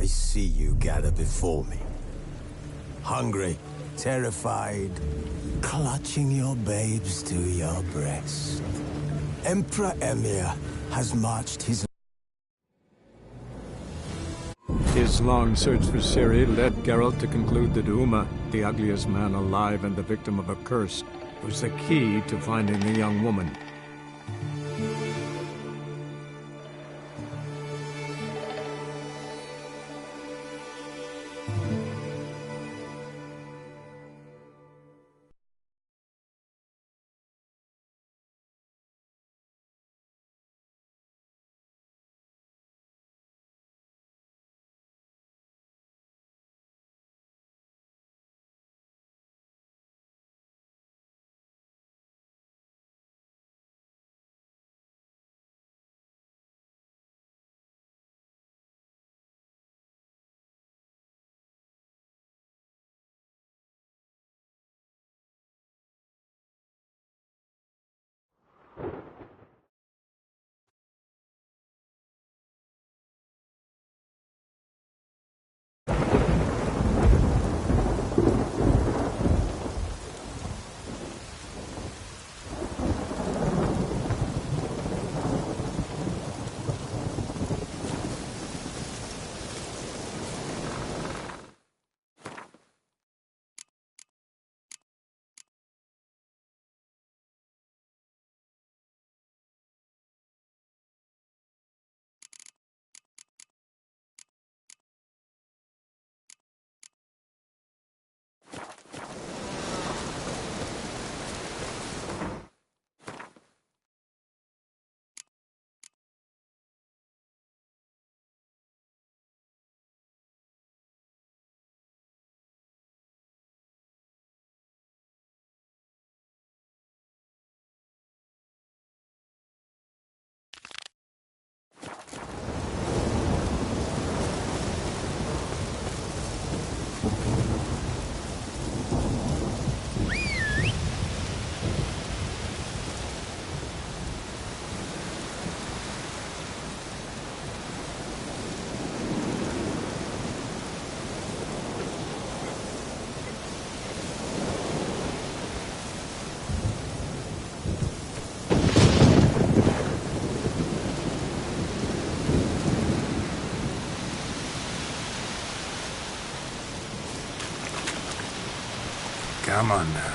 I see you gather before me. Hungry, terrified, clutching your babes to your breast. Emperor Emir has marched his long search for Ciri led Geralt to conclude that Uma, the ugliest man alive and the victim of a curse, was the key to finding the young woman. Come on now.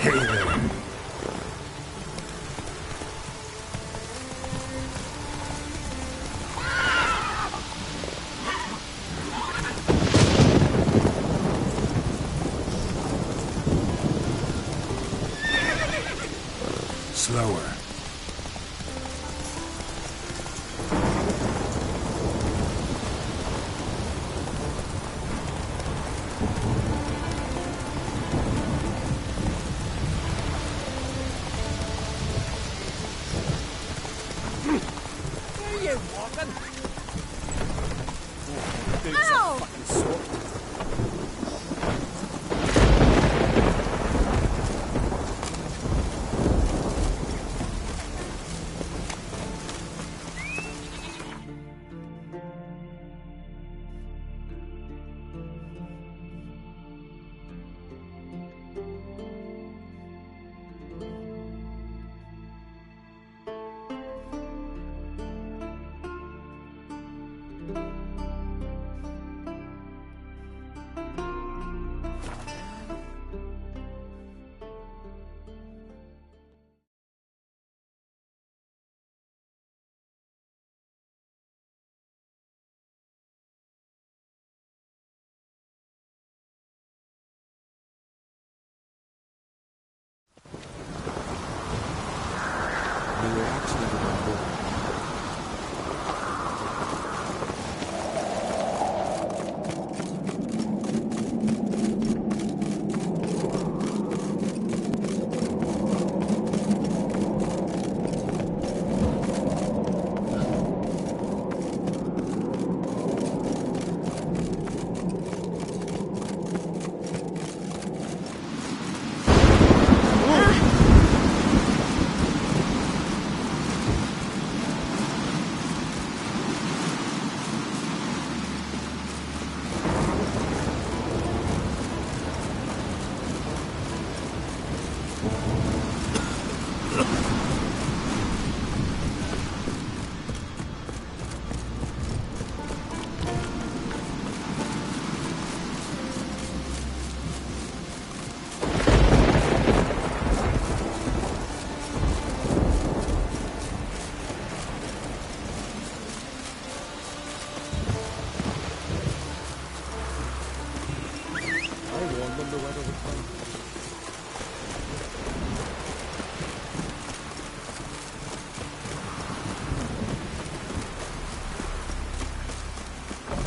Hey there. Slower.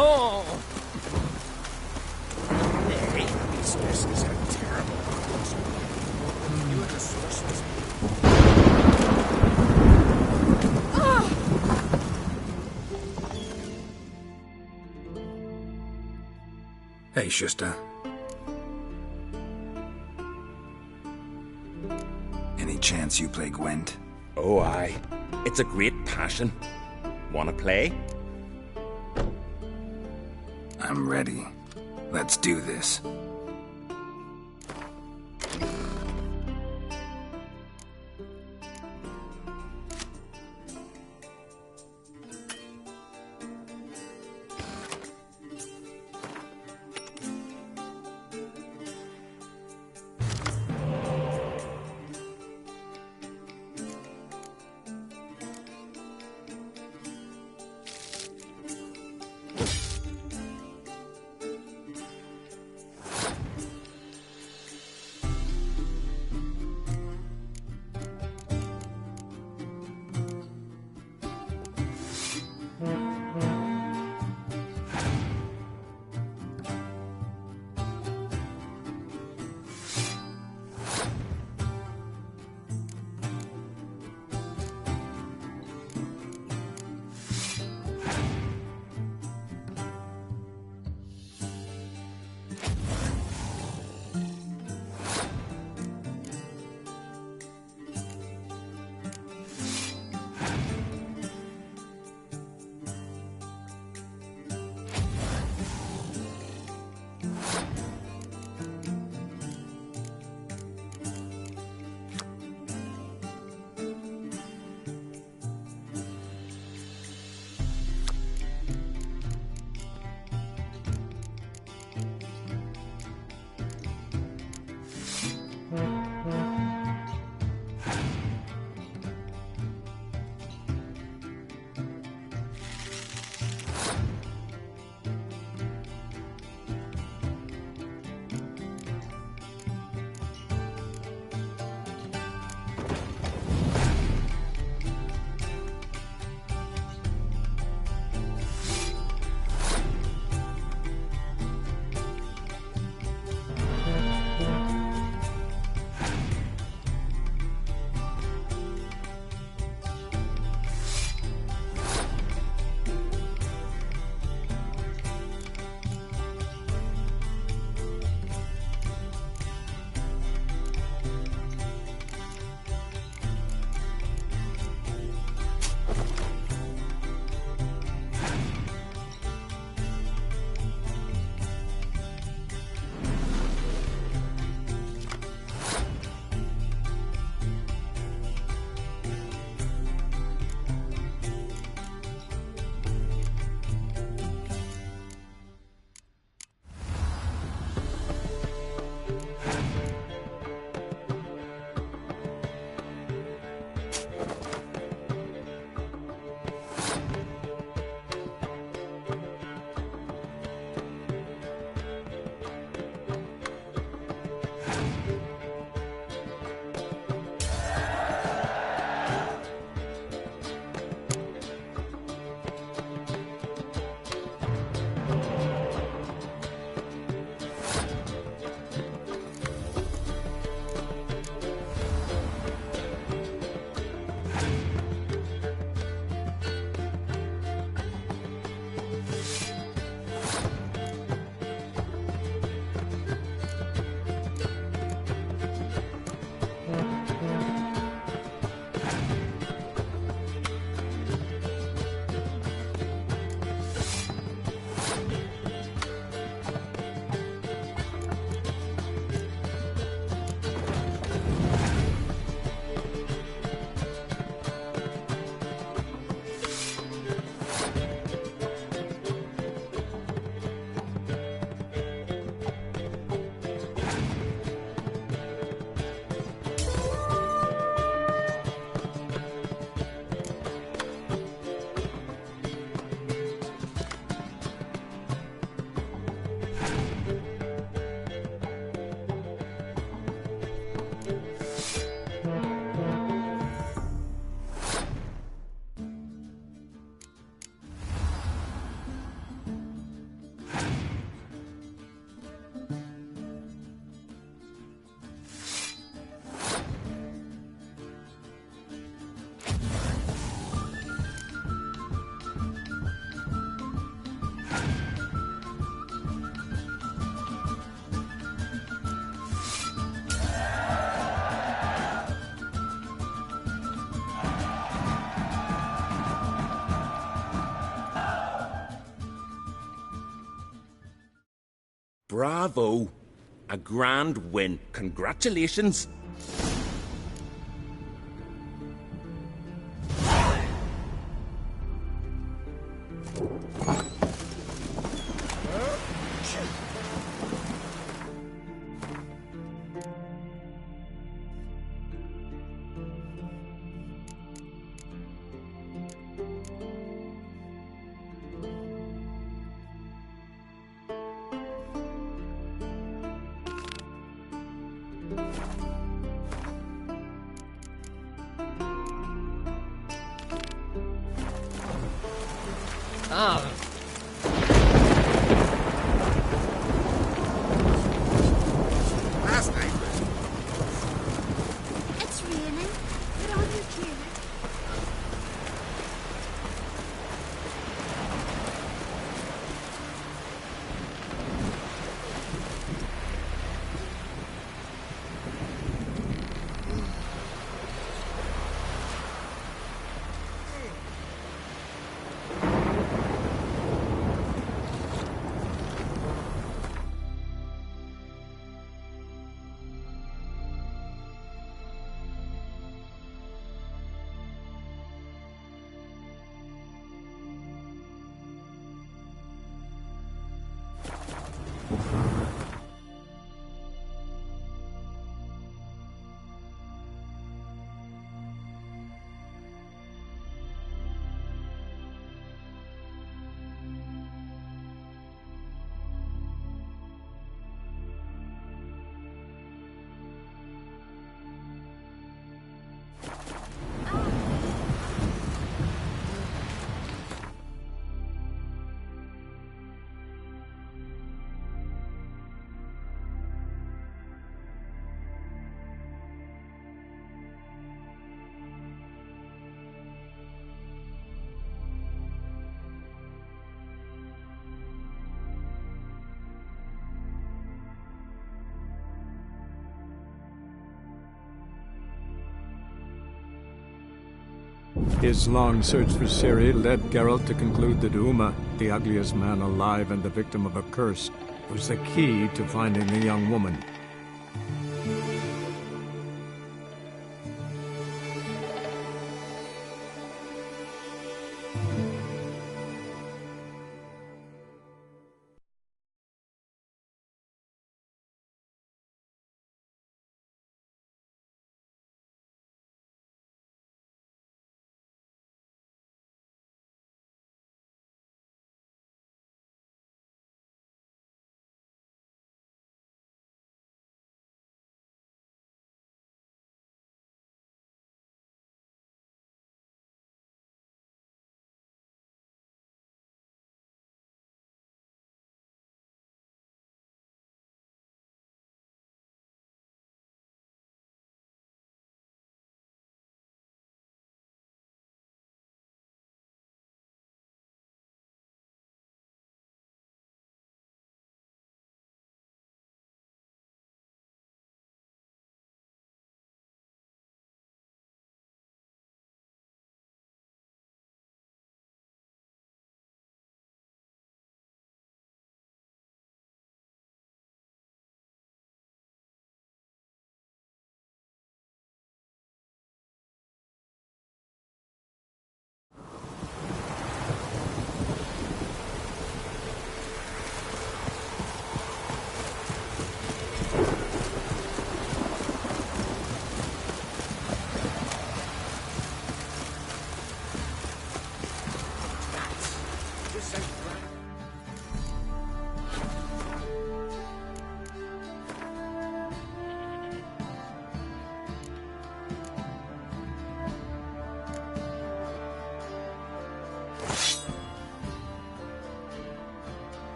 Oh! Hey, these messes are terrible. You and the sorceress. Hey, Shista. Any chance you play Gwent? Oh, aye. It's a great passion. Wanna play? I'm ready. Let's do this. Bravo! A grand win. Congratulations! Last night was It's raining. Put on your coat. His long search for Ciri led Geralt to conclude that Uma, the ugliest man alive and the victim of a curse, was the key to finding the young woman.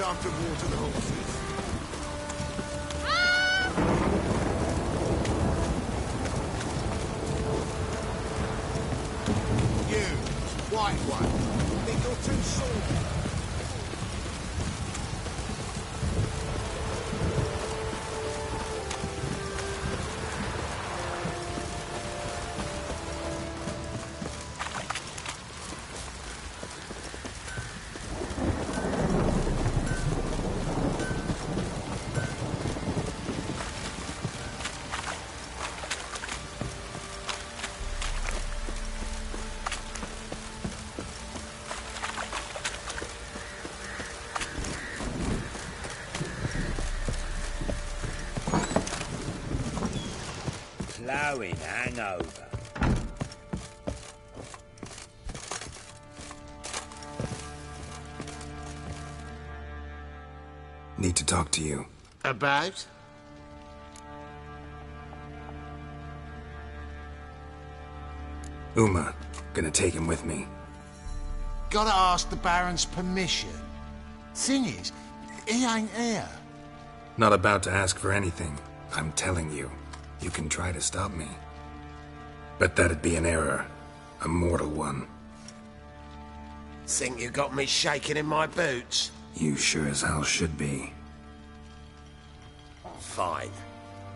time to water the horses. You, white one, think you're too short. Flowing hangover. Need to talk to you. About? Uma, gonna take him with me. Gotta ask the Baron's permission. Thing is, he ain't here. Not about to ask for anything. I'm telling you. You can try to stop me. But that'd be an error. A mortal one. Think you got me shaking in my boots? You sure as hell should be. Fine.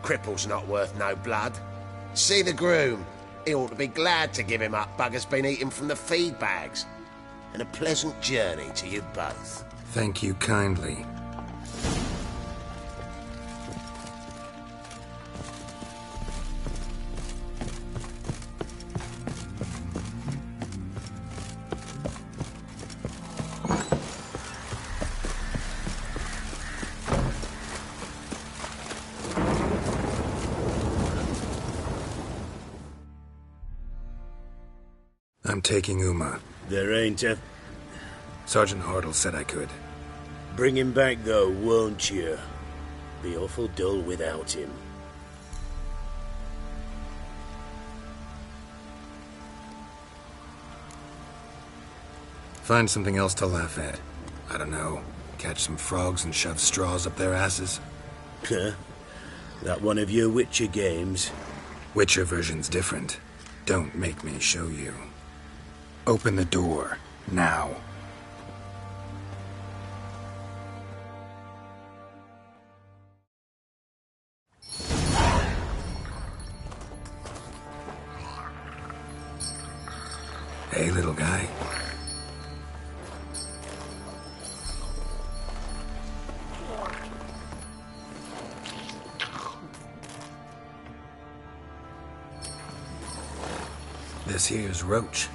Cripple's not worth no blood. See the groom. He ought to be glad to give him up. Bugger's been eating from the feed bags. And a pleasant journey to you both. Thank you kindly. I'm taking Uma. There ain't a... Sergeant Hartle said I could. Bring him back, though, won't you? Be awful dull without him. Find something else to laugh at. I don't know. Catch some frogs and shove straws up their asses. Huh? That one of your Witcher games? Witcher version's different. Don't make me show you. Open the door. Now. Hey, little guy. This here's Roach.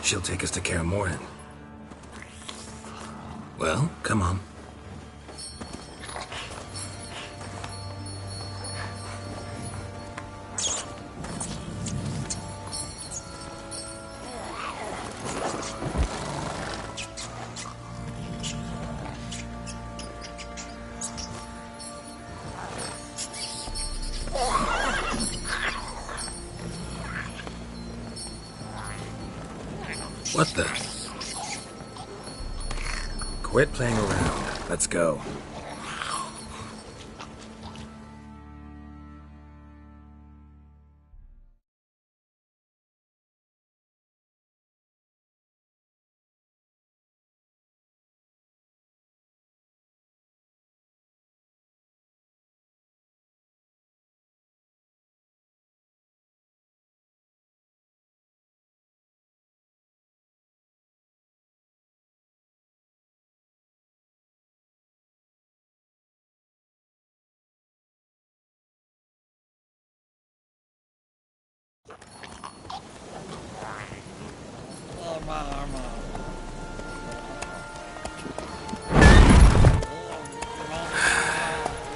She'll take us to Kaer Morhen. Well, come on. What the? Quit playing around. Let's go.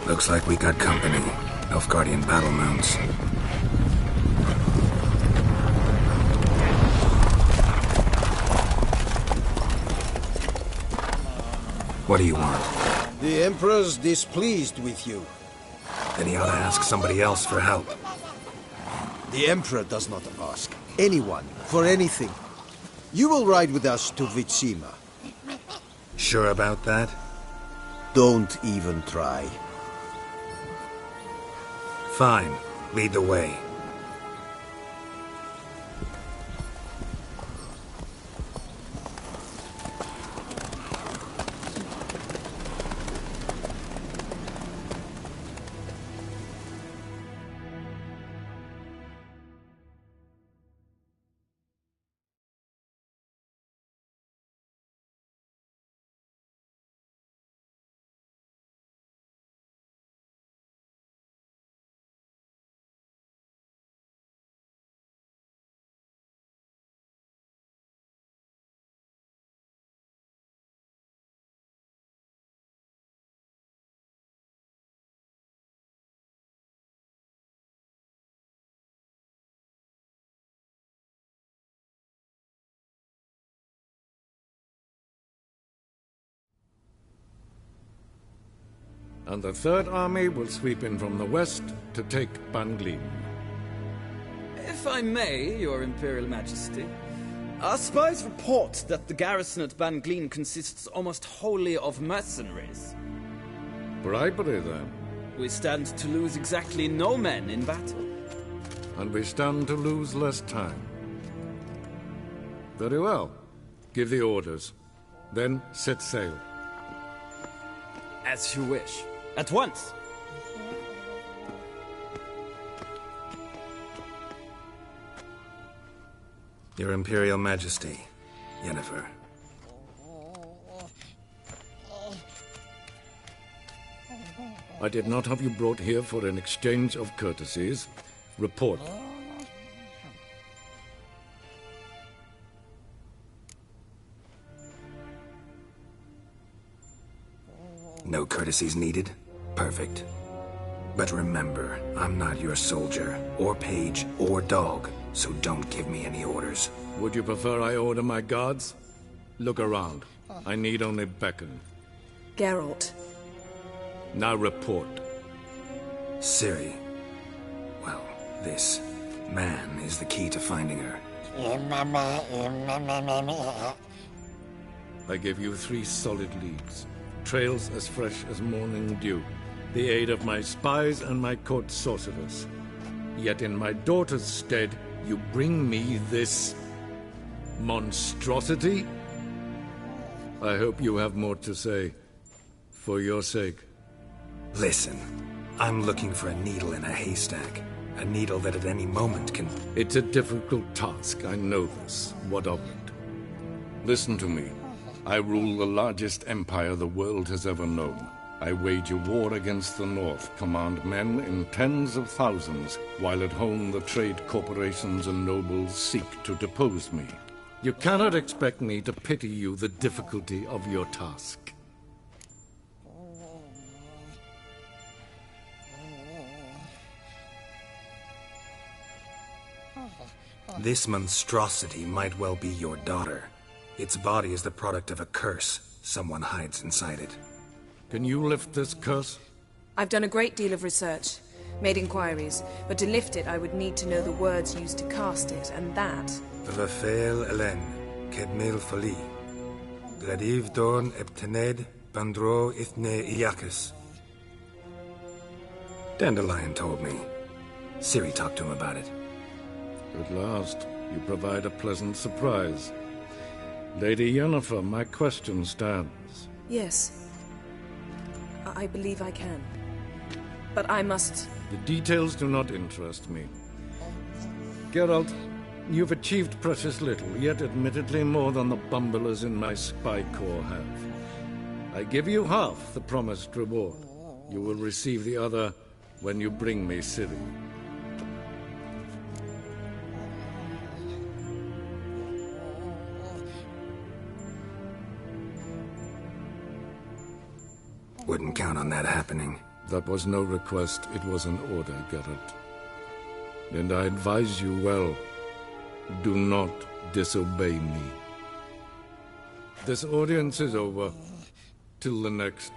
Looks like we got company. Nilfgaardian battle mounts. What do you want? The Emperor's displeased with you. Then he ought to ask somebody else for help. The Emperor does not ask anyone for anything. You will ride with us to Vitsima. Sure about that? Don't even try. Fine. Lead the way. And the Third Army will sweep in from the west to take Banglin. If I may, Your Imperial Majesty, our spies report that the garrison at Banglin consists almost wholly of mercenaries. Bribery, then. We stand to lose exactly no men in battle. And we stand to lose less time. Very well. Give the orders. Then set sail. As you wish. At once! Your Imperial Majesty, Yennefer. I did not have you brought here for an exchange of courtesies. Report. No courtesies needed? Perfect. But remember, I'm not your soldier, or page, or dog, so don't give me any orders. Would you prefer I order my guards? Look around. I need only beckon. Geralt. Now report. Ciri. Well, this man is the key to finding her. I give you 3 solid leads. Trails as fresh as morning dew. The aid of my spies and my court sorcerers. Yet in my daughter's stead, you bring me this monstrosity? I hope you have more to say. For your sake. Listen, I'm looking for a needle in a haystack. A needle that at any moment can... It's a difficult task, I know this. What of it? Listen to me. I rule the largest empire the world has ever known. I wage a war against the North, command men in tens of thousands, while at home the trade corporations and nobles seek to depose me. You cannot expect me to pity you the difficulty of your task. This monstrosity might well be your daughter. Its body is the product of a curse. Someone hides inside it. Can you lift this curse? I've done a great deal of research, made inquiries, but to lift it I would need to know the words used to cast it, and that... Vafel Elen, Kedmil Fali. Gladiv Dorn Ebtened, Bandro Ithne Iakis. Dandelion told me. Ciri talked to him about it. At last, you provide a pleasant surprise. Lady Yennefer, my question stands. Yes. I believe I can. But I must... The details do not interest me. Geralt, you've achieved precious little, yet admittedly more than the bumblers in my spy corps have. I give you half the promised reward. You will receive the other when you bring me Ciri. Wouldn't count on that happening. That was no request, it was an order, Geralt. And I advise you well, do not disobey me. This audience is over. Till the next.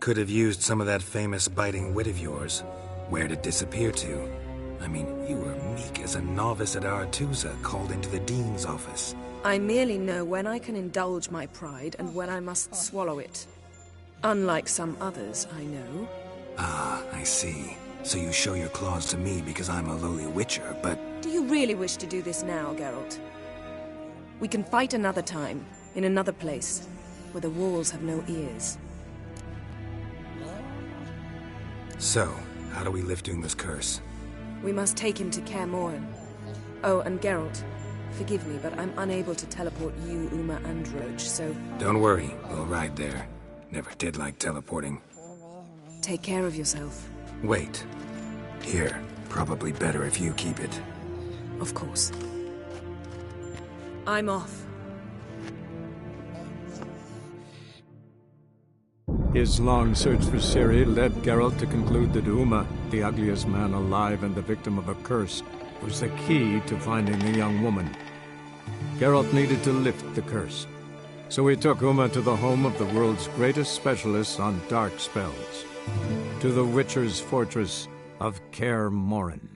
Could have used some of that famous biting wit of yours. Where'd it disappear to? I mean, you were meek as a novice at Aretusa called into the Dean's office. I merely know when I can indulge my pride and when I must swallow it. Unlike some others, I know. Ah, I see. So you show your claws to me because I'm a lowly witcher, but... Do you really wish to do this now, Geralt? We can fight another time, in another place, where the walls have no ears. So, how do we lift Uma's curse? We must take him to Kaer Morhen. Oh, and Geralt, forgive me, but I'm unable to teleport you, Uma, and Roach, so... Don't worry, we'll ride there. Never did like teleporting. Take care of yourself. Wait. Here, probably better if you keep it. Of course. I'm off. His long search for Ciri led Geralt to conclude that Uma, the ugliest man alive and the victim of a curse, was the key to finding the young woman. Geralt needed to lift the curse, so he took Uma to the home of the world's greatest specialists on dark spells, to the Witcher's fortress of Kaer Morhen.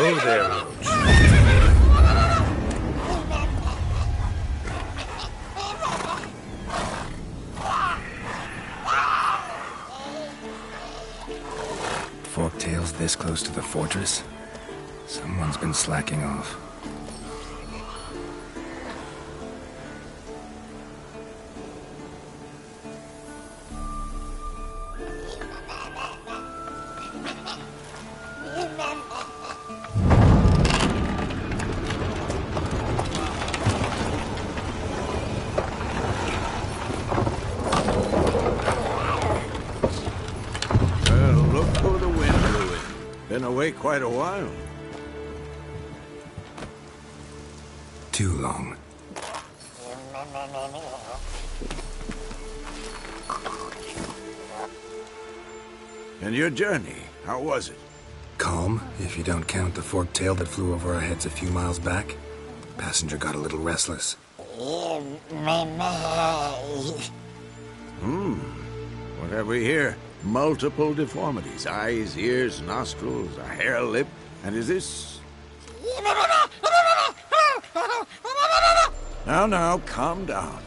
Oh, there, Roach. Forktail's this close to the fortress? Someone's been slacking off. Been away quite a while. Too long. And your journey, how was it? Calm, if you don't count the forktail that flew over our heads a few miles back. Passenger got a little restless. What have we here? Multiple deformities. Eyes, ears, nostrils, a hair lip. And is this... Now, calm down.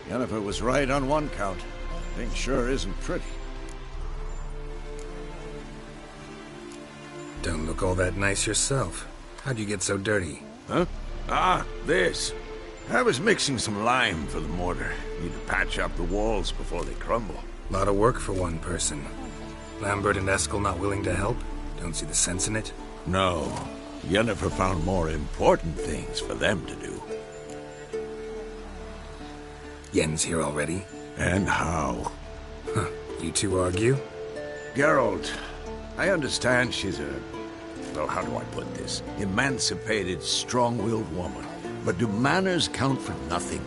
Yennefer was right on one count. Thing sure isn't pretty. Don't look all that nice yourself. How'd you get so dirty? Huh? Ah, this. I was mixing some lime for the mortar. Need to patch up the walls before they crumble. Lot of work for one person. Lambert and Eskel not willing to help? Don't see the sense in it? No. Yennefer found more important things for them to do. Yen's here already? And how? Huh. You two argue? Geralt, I understand she's a... well, how do I put this? Emancipated, strong-willed woman. But do manners count for nothing?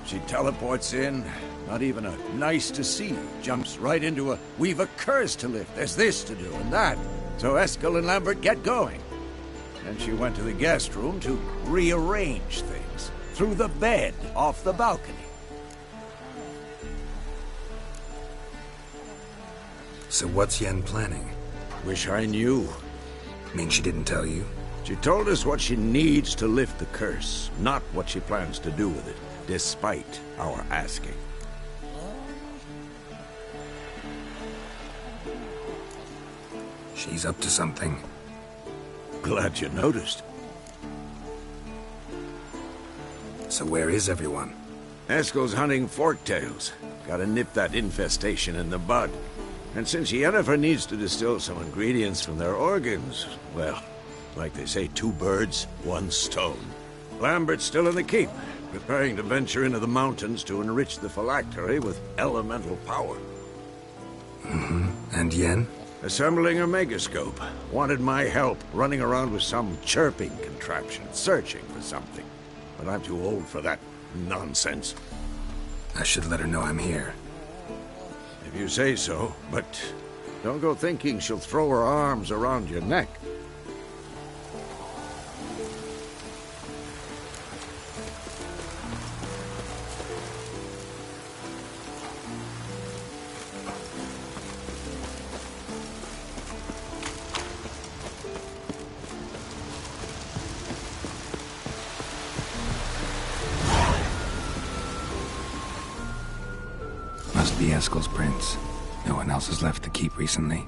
She teleports in, not even a nice to see you, jumps right into a, we've a curse to lift, there's this to do and that. So Eskel and Lambert get going. Then she went to the guest room to rearrange things. Through the bed, off the balcony. So what's Yen planning? Wish I knew. Mean she didn't tell you? She told us what she needs to lift the curse, not what she plans to do with it, despite our asking. She's up to something. Glad you noticed. So where is everyone? Eskel's hunting forktails. Gotta nip that infestation in the bud. And since Yennefer needs to distill some ingredients from their organs, well, like they say, 2 birds, 1 stone. Lambert's still in the keep, preparing to venture into the mountains to enrich the phylactery with elemental power. And Yen? Assembling a megascope. Wanted my help running around with some chirping contraption, searching for something. But I'm too old for that nonsense. I should let her know I'm here. If you say so, but don't go thinking she'll throw her arms around your neck. Must be Eskel's prints. No one else has left the keep recently.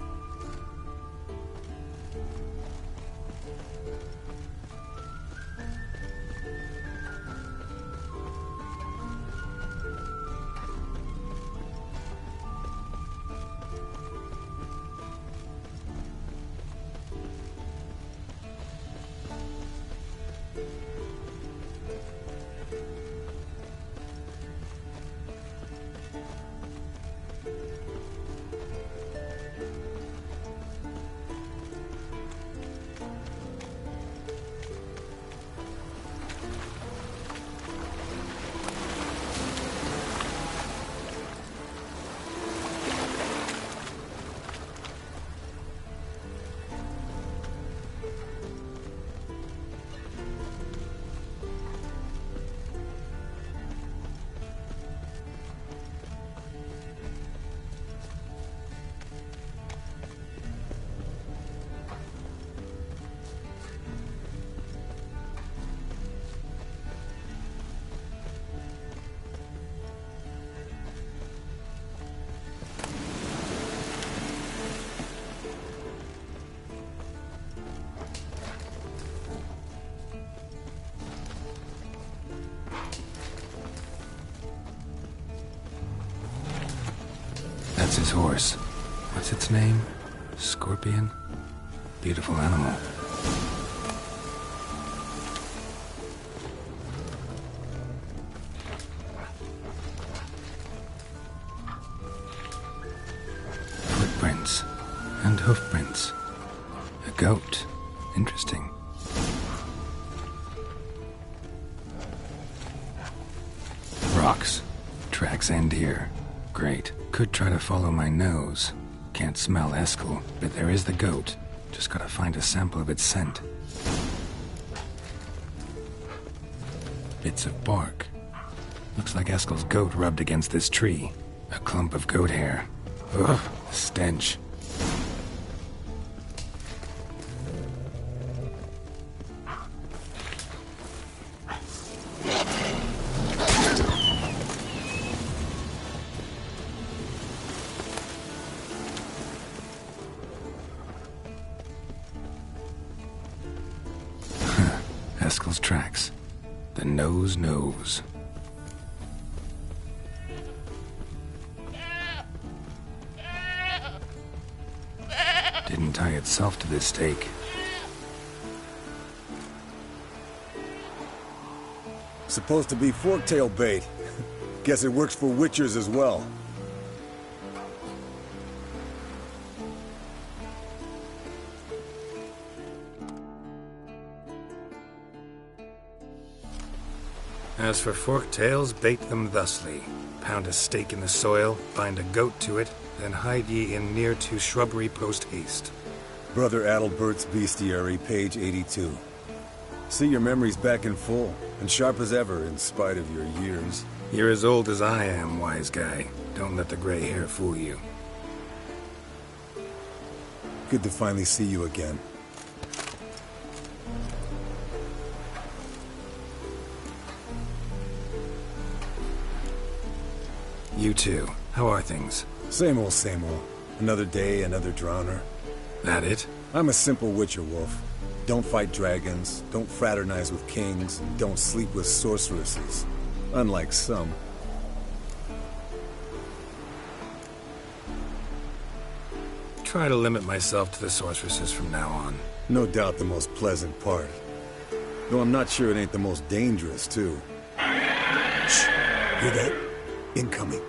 That's his horse. What's its name? Scorpion? Beautiful animal. Footprints. And hoofprints. A goat. Interesting. Rocks. Tracks end here. Great. Could try to follow my nose. Can't smell Eskel, but there is the goat. Just gotta find a sample of its scent. Bits of bark. Looks like Eskel's goat rubbed against this tree. A clump of goat hair. Ugh, stench. Eskel's tracks. The nose knows. Didn't tie itself to this stake. Supposed to be forktail bait. Guess it works for witchers as well. As for forktails, bait them thusly. Pound a stake in the soil, bind a goat to it, then hide ye in near to shrubbery post haste. Brother Adalbert's Bestiary, page 82. See your memories back in full, and sharp as ever in spite of your years. You're as old as I am, wise guy. Don't let the gray hair fool you. Good to finally see you again. You too. How are things? Same old, same old. Another day, another drowner. That it? I'm a simple witcher wolf. Don't fight dragons, don't fraternize with kings, and don't sleep with sorceresses. Unlike some. Try to limit myself to the sorceresses from now on. No doubt the most pleasant part. Though I'm not sure it ain't the most dangerous, too. Shh! Hear that? Incoming.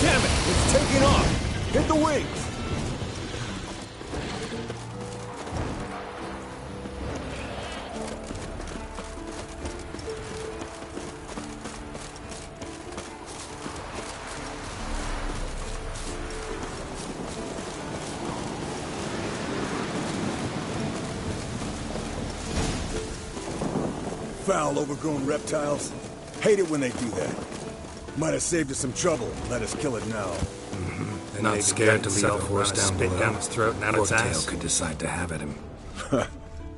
Damn it! It's taking off! Hit the wings! Foul, overgrown reptiles. Hate it when they do that. Might have saved us some trouble. Let us kill it now. They're not scared to leave a horse down below. Down its throat and out its ass. Could decide to have at him.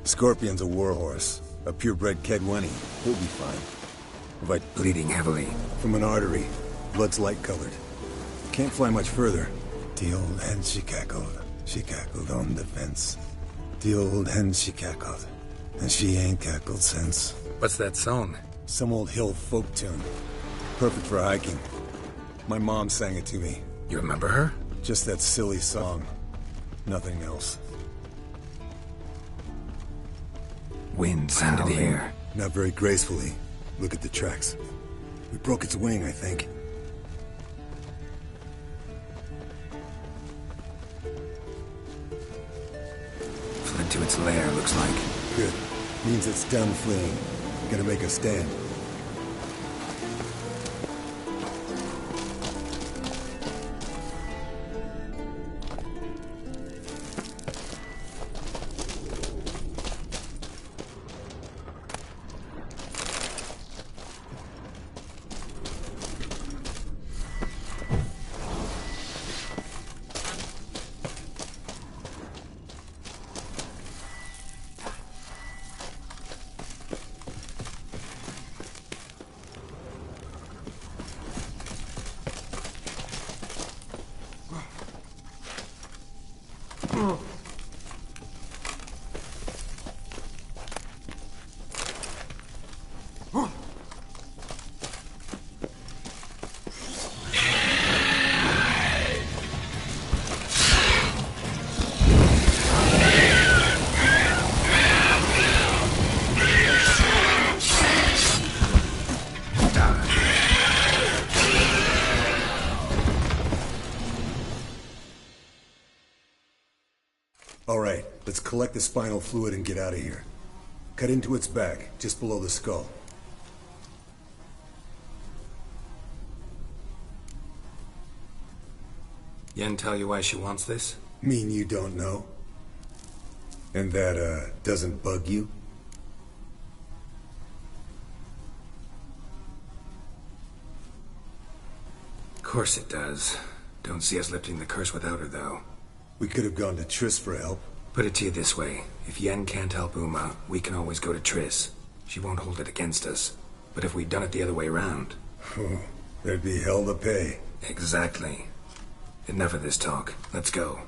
Scorpion's a warhorse. A purebred Kedwenny. He'll be fine. But bleeding heavily. From an artery. Blood's light-colored. Can't fly much further. The old hen she cackled. She cackled on the fence. The old hen she cackled. And she ain't cackled since. What's that song? Some old hill folk tune. Perfect for hiking. My mom sang it to me. You remember her? Just that silly song. Nothing else. Wind sounded here. Not very gracefully. Look at the tracks. We broke its wing, I think. Fled to its lair, looks like. Good. Means it's done fleeing. Gonna make a stand. Alright, let's collect the spinal fluid and get out of here. Cut into its back, just below the skull. Yen tell you why she wants this? Mean you don't know? And that, doesn't bug you? Of course it does. Don't see us lifting the curse without her, though. We could have gone to Triss for help. Put it to you this way. If Yen can't help Uma, we can always go to Triss. She won't hold it against us. But if we'd done it the other way around... there'd be hell to pay. Exactly. Enough of this talk. Let's go.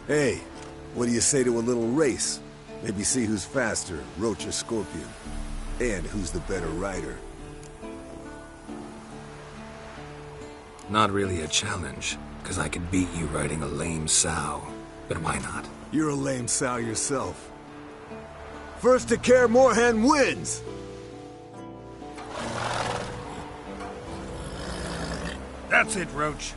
Hey, what do you say to a little race? Maybe see who's faster, Roach or Scorpion. And who's the better rider. Not really a challenge, because I could beat you riding a lame sow. But why not? You're a lame sow yourself. First to Kaer Morhen wins! That's it, Roach.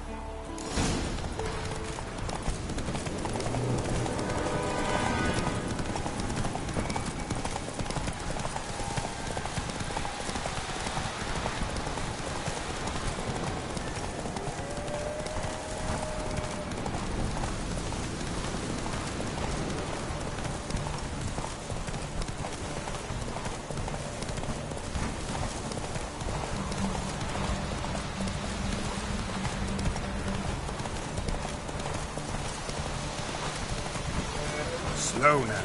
Slow now.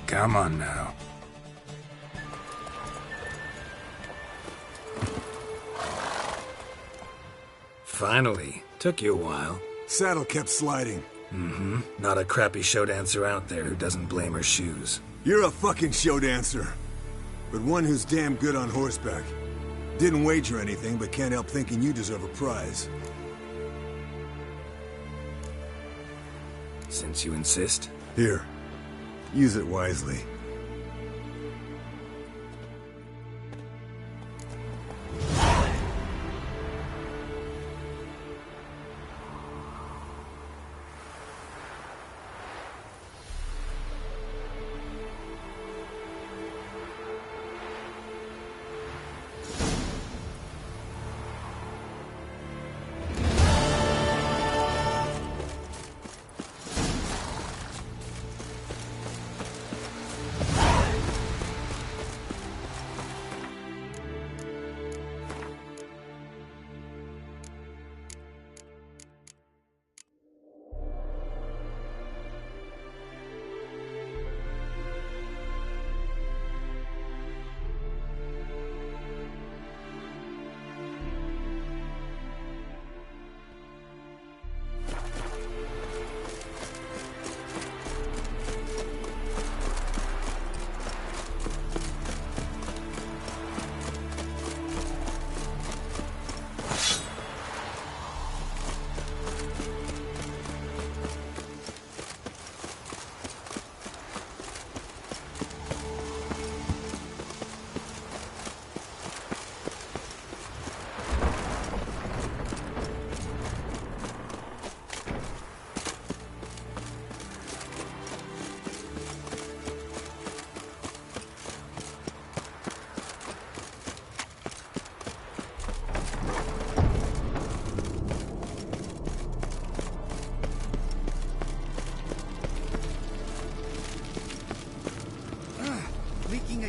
Come on now. Finally. Took you a while. Saddle kept sliding. Mm-hmm. Not a crappy show dancer out there who doesn't blame her shoes. You're a fucking show dancer. But one who's damn good on horseback. Didn't wager anything, but can't help thinking you deserve a prize. Since you insist. Here. Use it wisely.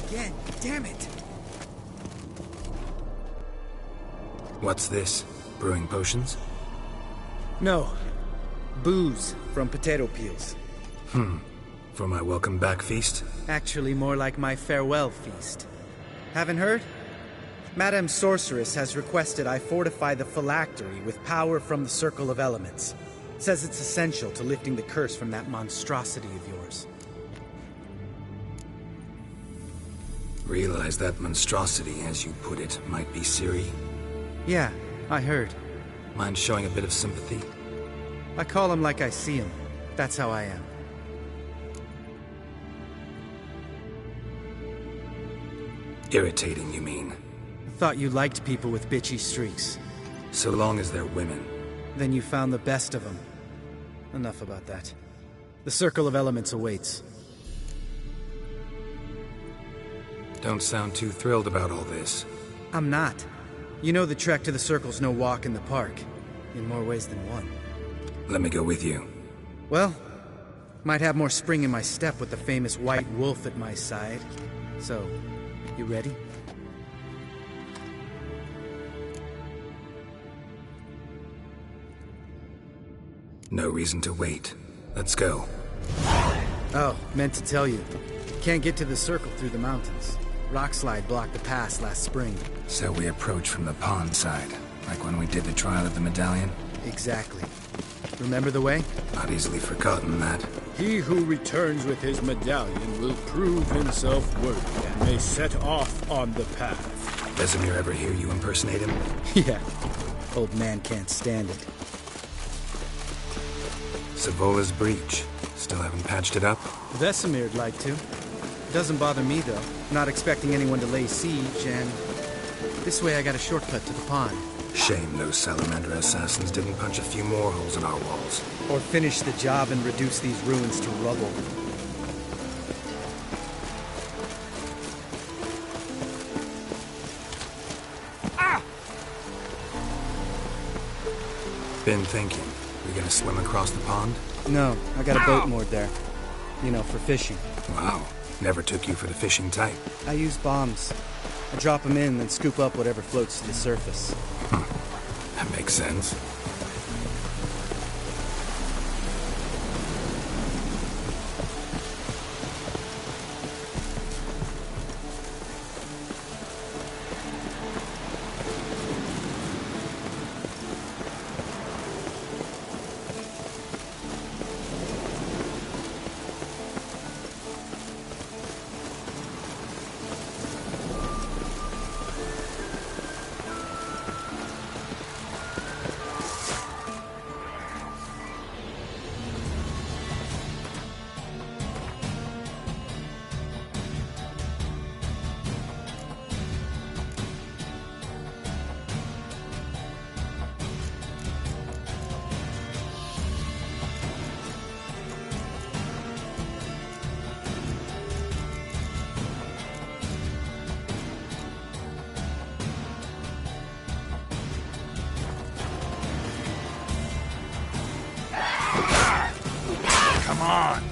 Again. Damn it! What's this? Brewing potions? No. Booze from potato peels. For my welcome back feast? Actually, more like my farewell feast. Haven't heard? Madame Sorceress has requested I fortify the phylactery with power from the Circle of Elements. Says it's essential to lifting the curse from that monstrosity of yours. Realize that monstrosity, as you put it, might be Ciri? Yeah, I heard. Mind showing a bit of sympathy? I call him like I see him. That's how I am. Irritating, you mean? I thought you liked people with bitchy streaks. So long as they're women. Then you found the best of them. Enough about that. The Circle of Elements awaits. Don't sound too thrilled about all this. I'm not. You know the trek to the Circle's no walk in the park. In more ways than one. Let me go with you. Well, might have more spring in my step with the famous White Wolf at my side. So, you ready? No reason to wait. Let's go. Oh, meant to tell you. Can't get to the circle through the mountains. Rockslide blocked the pass last spring. So we approach from the pond side, like when we did the trial of the medallion? Exactly. Remember the way? Not easily forgotten, that. He who returns with his medallion will prove himself worthy and may set off on the path. Vesemir ever hear you impersonate him? Yeah. Old man can't stand it. Savola's breach. Still haven't patched it up? Vesemir'd like to. Doesn't bother me, though. Not expecting anyone to lay siege, and this way I got a shortcut to the pond. Shame those salamander assassins didn't punch a few more holes in our walls. Or finish the job and reduce these ruins to rubble. Been thinking. We gonna swim across the pond? No, I got a boat moored there. You know, for fishing. Wow. Never took you for the fishing type. I use bombs. I drop them in, then scoop up whatever floats to the surface. That makes sense. Come on!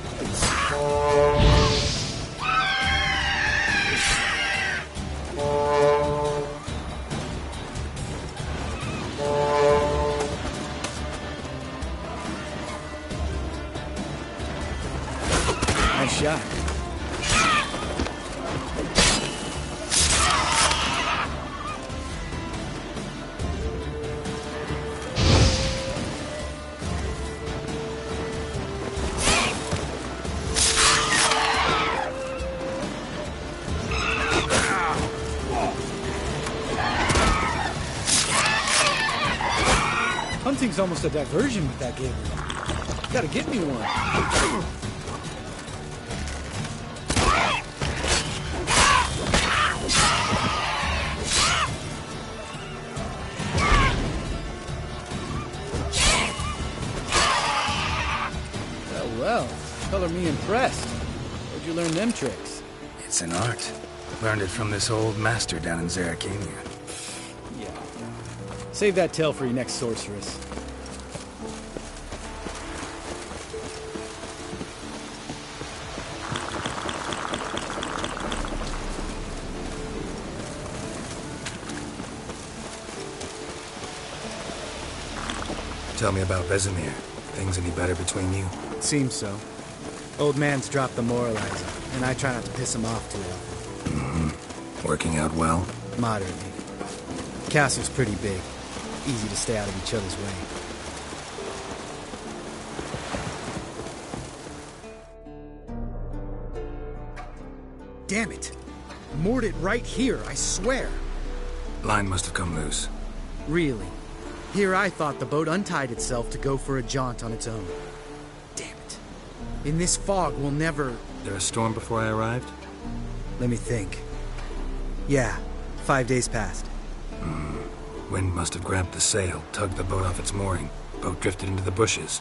Nice shot. Hunting's almost a diversion with that gator. Gotta get me one. Well, color me impressed. Where'd you learn them tricks? It's an art. Learned it from this old master down in Zeracania. Yeah. Save that tale for your next sorceress. Tell me about Vesemir. Things any better between you? Seems so. Old man's dropped the moralizer, and I try not to piss him off too often. Mm-hmm. Working out well? Moderately. Castle's pretty big. Easy to stay out of each other's way. Damn it! Moored it right here, I swear! Line must have come loose. Really? Here I thought the boat untied itself to go for a jaunt on its own. Damn it. In this fog, we'll never... There a storm before I arrived? Let me think. Yeah, 5 days passed. Wind must have grabbed the sail, tugged the boat off its mooring. Boat drifted into the bushes.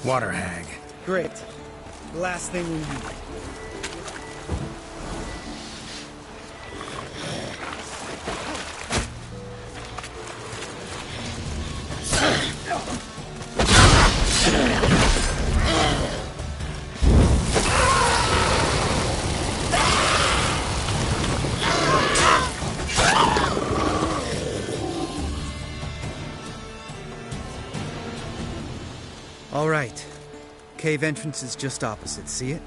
Water hag. Great. The last thing we need. All right. Cave entrance is just opposite, see it?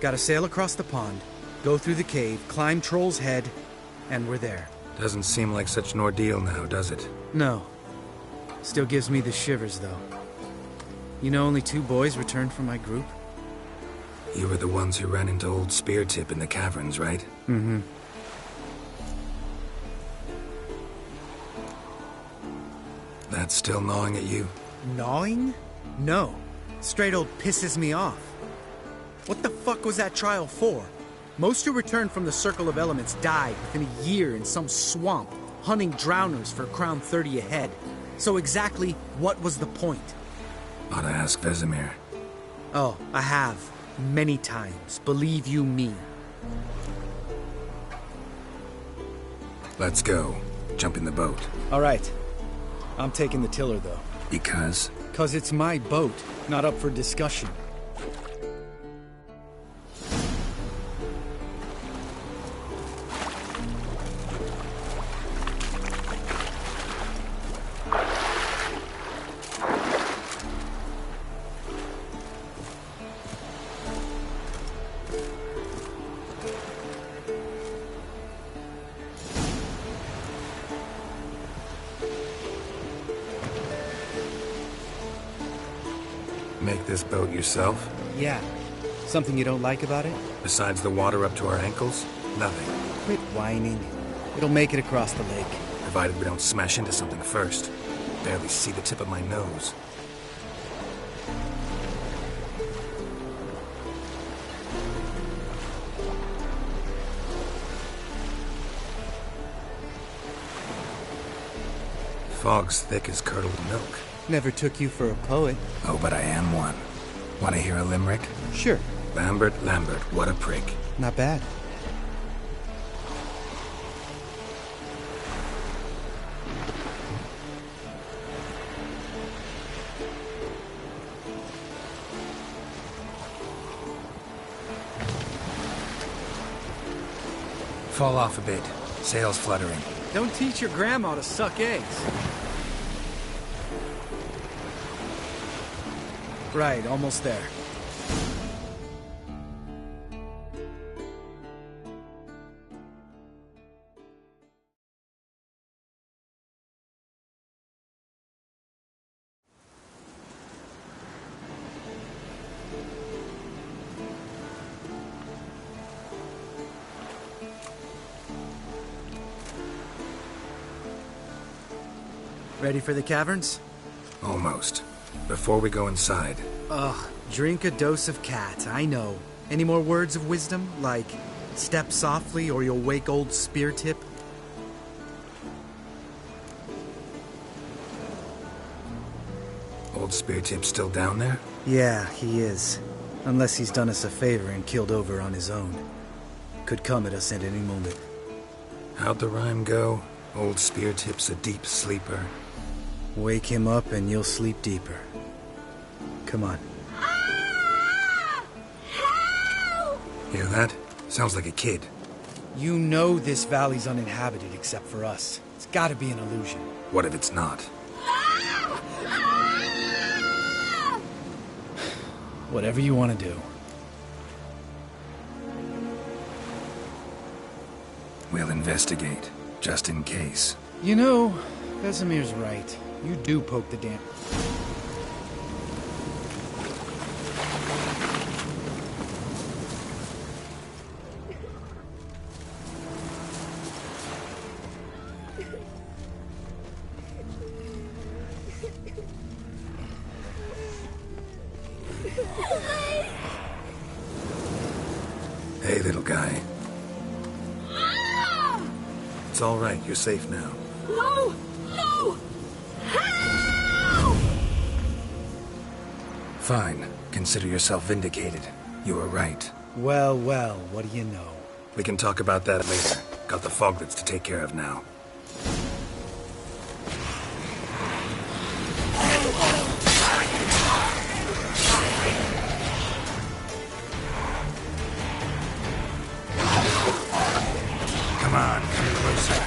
Gotta sail across the pond, go through the cave, climb Troll's Head, and we're there. Doesn't seem like such an ordeal now, does it? No. Still gives me the shivers, though. You know only 2 boys returned from my group? You were the ones who ran into old Speartip in the caverns, right? Mm-hmm. That's still gnawing at you? Gnawing? No. Straight old pisses me off. What the fuck was that trial for? Most who returned from the Circle of Elements died within a year in some swamp, hunting drowners for Crown 30 a head. So exactly what was the point? Ought to ask Vesemir. Oh, I have. Many times. Believe you me. Let's go. Jump in the boat. All right. I'm taking the tiller, though. Because? 'Cause it's my boat, not up for discussion. Make this boat yourself? Yeah. Something you don't like about it? Besides the water up to our ankles? Nothing. Quit whining. It'll make it across the lake. Provided we don't smash into something first. Barely see the tip of my nose. Fog's thick as curdled milk. Never took you for a poet. Oh, but I am one. Want to hear a limerick? Sure. Lambert, what a prick. Not bad. Fall off a bit. Sails fluttering. Don't teach your grandma to suck eggs. Right, almost there. Ready for the caverns? Almost. Before we go inside. Ugh, drink a dose of cat, I know. Any more words of wisdom? Like, step softly or you'll wake old Speartip? Old Speartip's still down there? Yeah, he is. Unless he's done us a favor and killed over on his own. Could come at us at any moment. How'd the rhyme go? Old Speartip's a deep sleeper. Wake him up and you'll sleep deeper. Come on. Hear that? Sounds like a kid. You know this valley's uninhabited except for us. It's gotta be an illusion. What if it's not? Whatever you want to do. We'll investigate, just in case. You know, Vesemir's right. You do poke the damn... Hey, little guy. It's all right. You're safe now. No! No! Help! Fine. Consider yourself vindicated. You were right. Well, well, what do you know? We can talk about that later. Got the foglets to take care of now. Come on, come closer.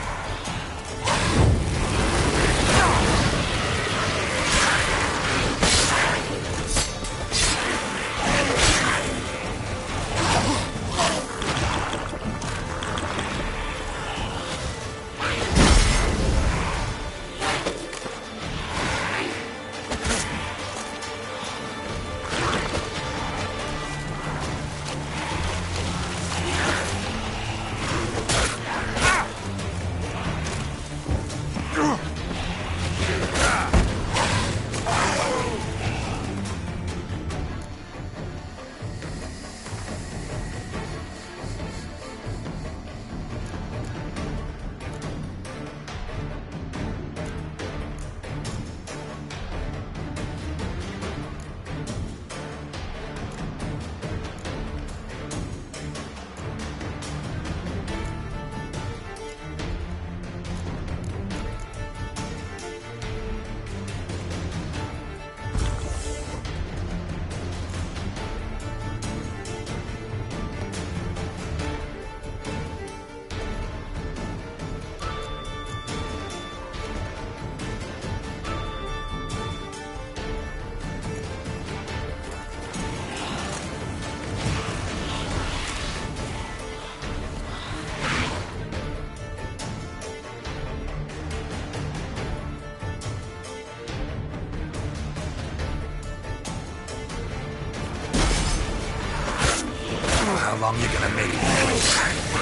How long you gonna make me wait?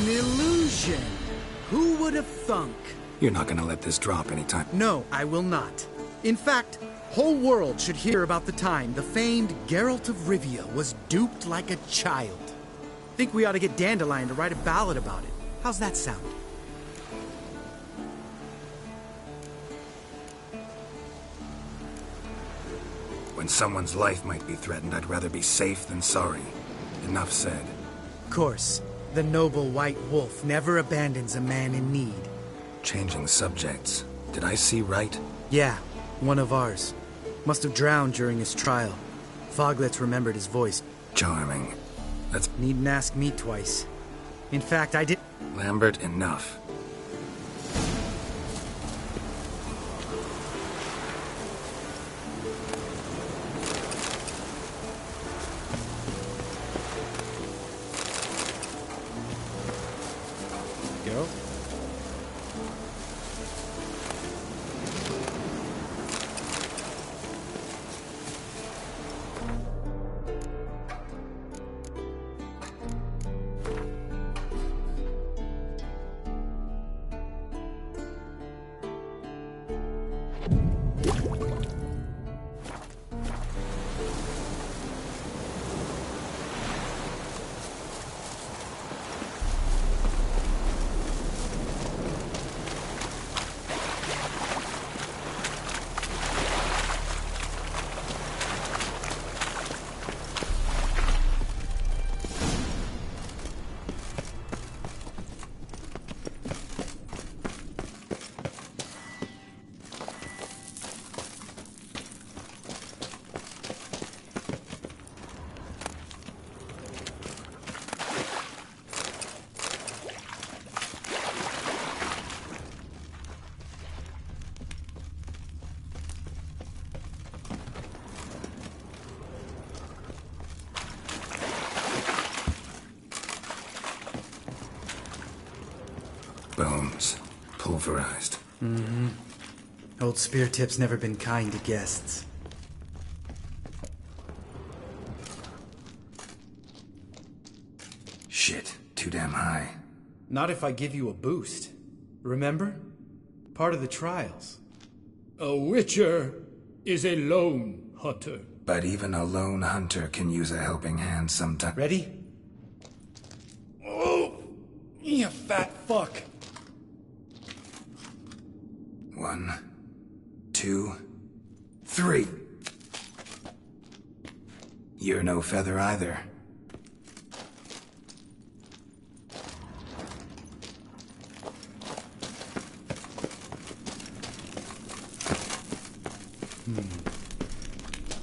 An illusion! Who would have thunk? You're not gonna let this drop anytime. No, I will not. In fact, whole world should hear about the time the famed Geralt of Rivia was duped like a child. Think we ought to get Dandelion to write a ballad about it. How's that sound? When someone's life might be threatened, I'd rather be safe than sorry. Enough said. Of course, the noble white wolf never abandons a man in need. Changing subjects. Did I see right? Yeah, one of ours. Must have drowned during his trial. Foglets remembered his voice. Charming. That's... Needn't ask me twice. In fact, I did... Lambert, enough. Geralt? Bones. Pulverized. Mm-hmm. Old Spear Tip's never been kind to guests. Shit. Too damn high. Not if I give you a boost. Remember? Part of the trials. A witcher is a lone hunter. But even a lone hunter can use a helping hand sometimes. Ready? Oh! You fat fuck! 1, 2, 3. You're no feather either.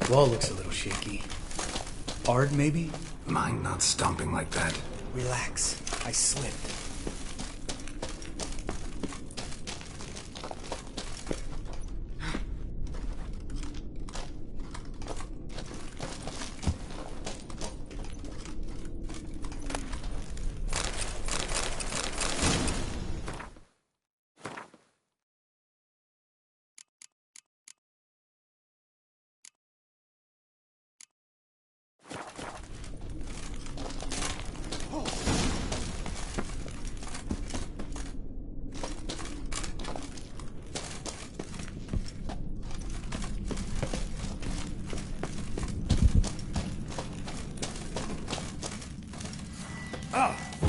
Wall looks a little shaky. Hard, maybe? Mine not stomping like that. Relax. I slipped.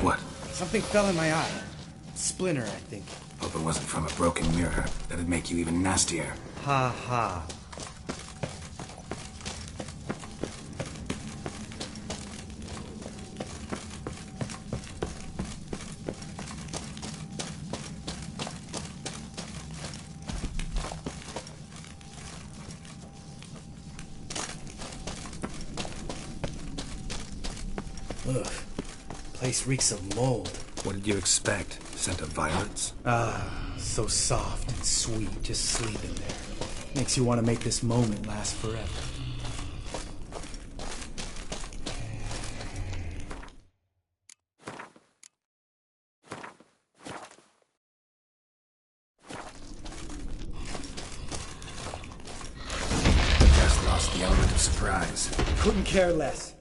What? Something fell in my eye. Splinter, I think. Hope it wasn't from a broken mirror. That'd make you even nastier. Ha ha. Ugh. Place reeks of mold. What did you expect? Scent of violets? Ah, so soft and sweet, just sleeping there. Makes you want to make this moment last forever. Just lost the element of surprise. Couldn't care less.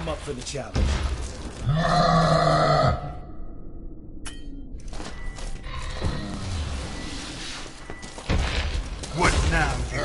I'm up for the challenge. What now, you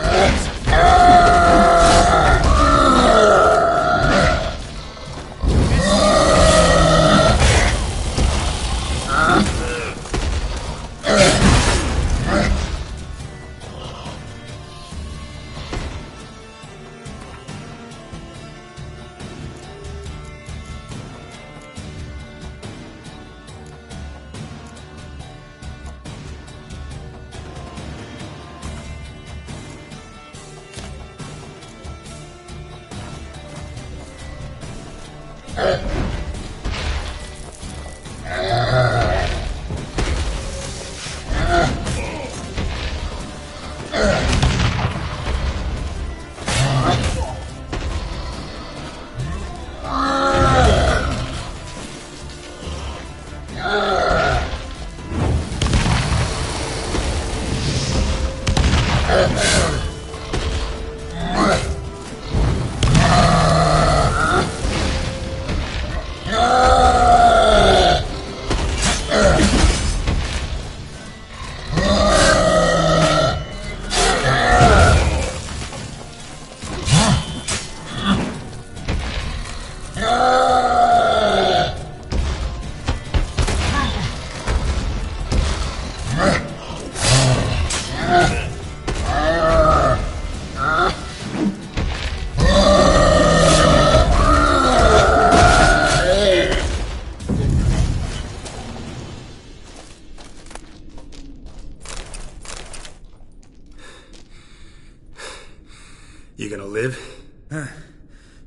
You gonna live?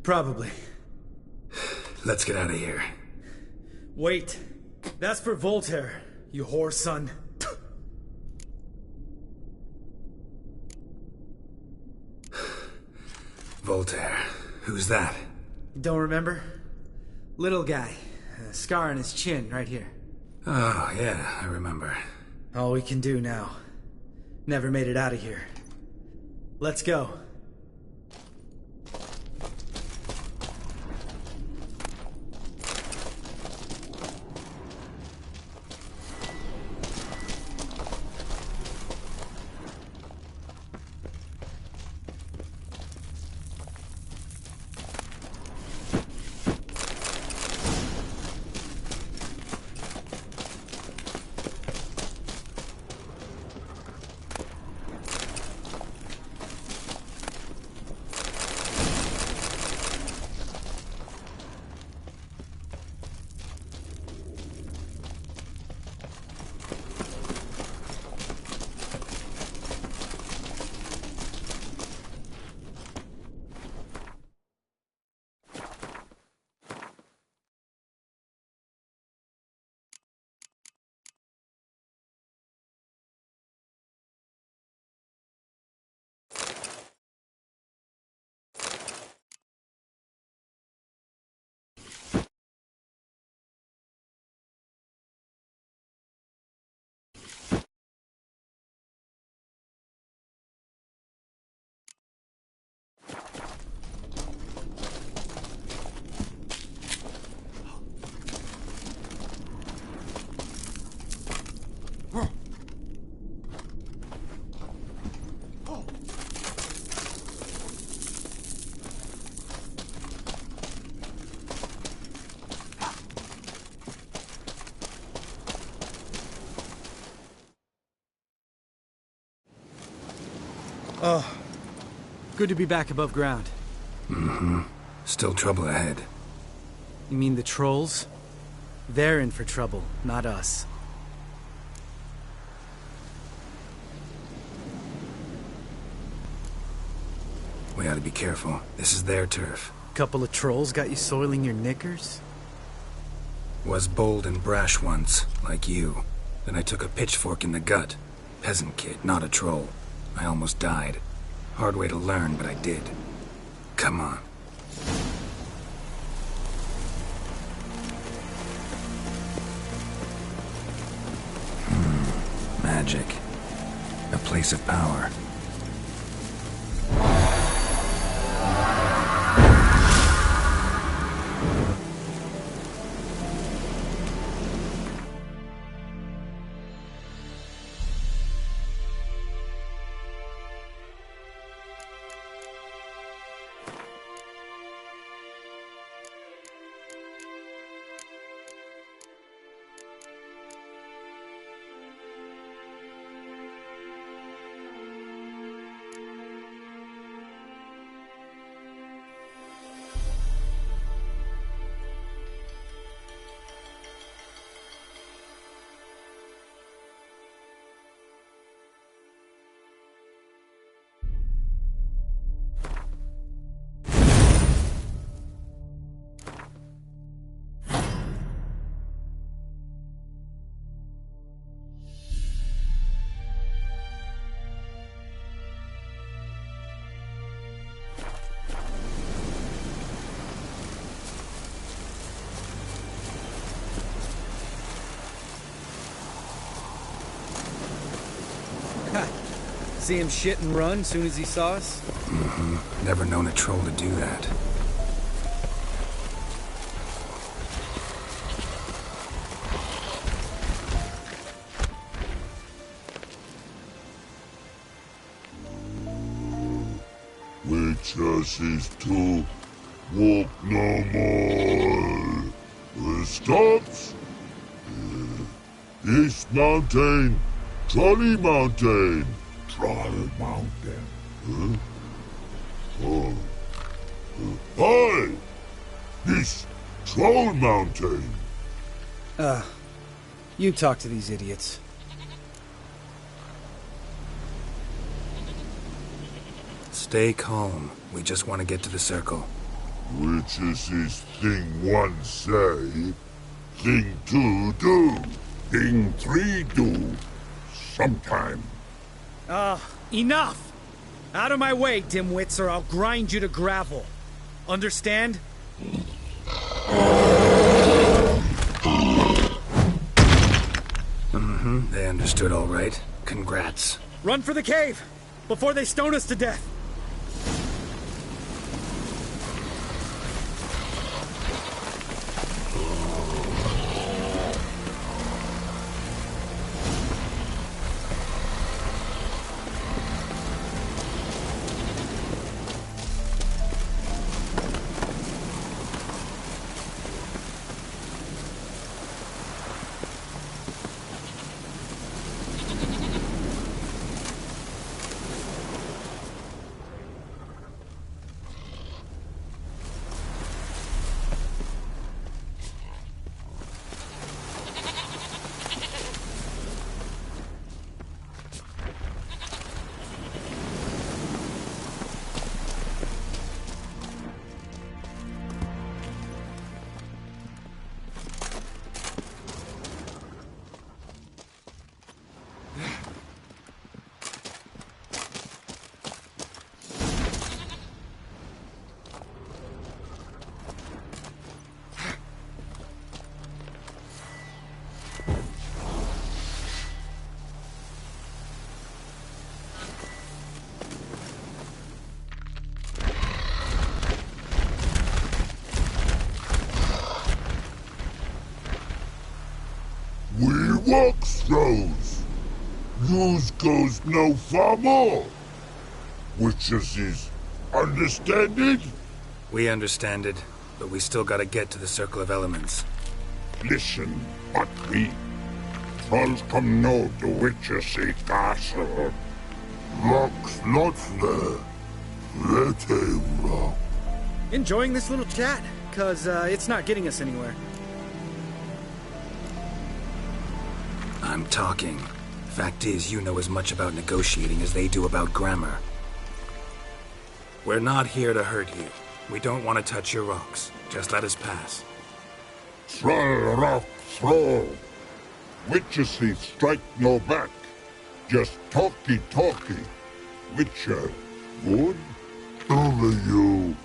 Probably. Let's get out of here. Wait. That's for Voltaire, you whore son. Voltaire. Who's that? Don't remember? Little guy. A scar on his chin, right here. Oh, yeah, I remember. All we can do now. Never made it out of here. Let's go. Oh, good to be back above ground. Mm-hmm. Still trouble ahead. You mean the trolls? They're in for trouble, not us. We ought to be careful. This is their turf. Couple of trolls got you soiling your knickers? Was bold and brash once, like you. Then I took a pitchfork in the gut. Peasant kid, not a troll. I almost died. Hard way to learn, but I did. Come on. Magic. A place of power. See him shit and run soon as he saw us? Mm-hmm. Never known a troll to do that. Witches is to walk no more. Stops. East Mountain, Trolley Mountain. Troll Mountain. Huh? Oh. Hi! This Troll Mountain. You talk to these idiots. Stay calm. We just want to get to the circle. Which is this thing one say, thing two do, thing three do, sometime. Enough! Out of my way, dimwits, or I'll grind you to gravel. Understand? Mm-hmm. They understood all right. Congrats. Run for the cave! Before they stone us to death! We walk throws. Yous goes no far more. Witches is understand it? We understand it, but we still gotta get to the Circle of Elements. Listen, but we trolls come know the witches is castle. Locks lots there. Let him rock. Enjoying this little chat, cause it's not getting us anywhere. I'm talking. Fact is, you know as much about negotiating as they do about grammar. We're not here to hurt you. We don't want to touch your rocks. Just let us pass. Troll rock throw. Witches is strike no back. Just talky. Witcher, good? Only you.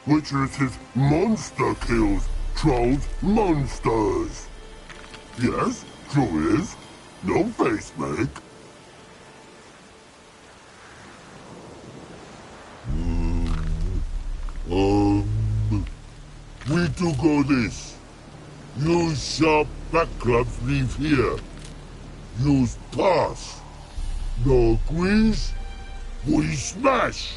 Witches is monster kills. Trolls monsters. Yes, true is. No face make. We do go this. Use sharp back clubs leave here. Use pass. No agrees, we smash.